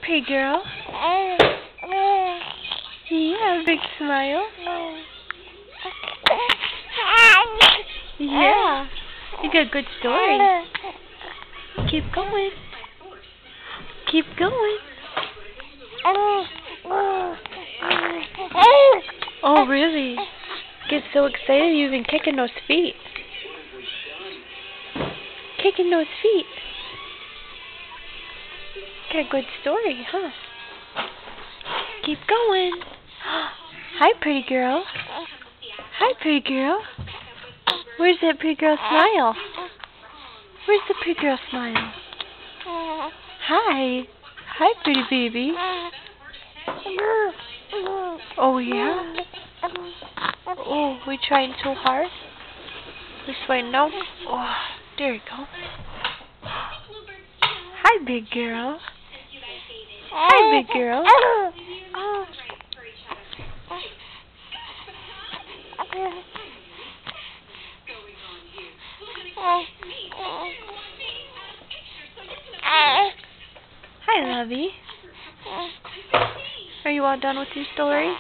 pretty girl. Yeah, big smile. Yeah, you got a good story. Keep going. Keep going. Oh, really? Get so excited you're even kicking those feet. Kicking those feet. Got a good story, huh? Keep going. Hi, pretty girl. Hi, pretty girl. Where's that pretty girl smile? Where's the pretty girl smile? Hi. Hi, pretty baby. Oh, yeah? Oh, we trying too hard? This way, no. Oh, there you go. Hi, big girl. Hi, big girl. Hi, lovey. Are you all done with your story?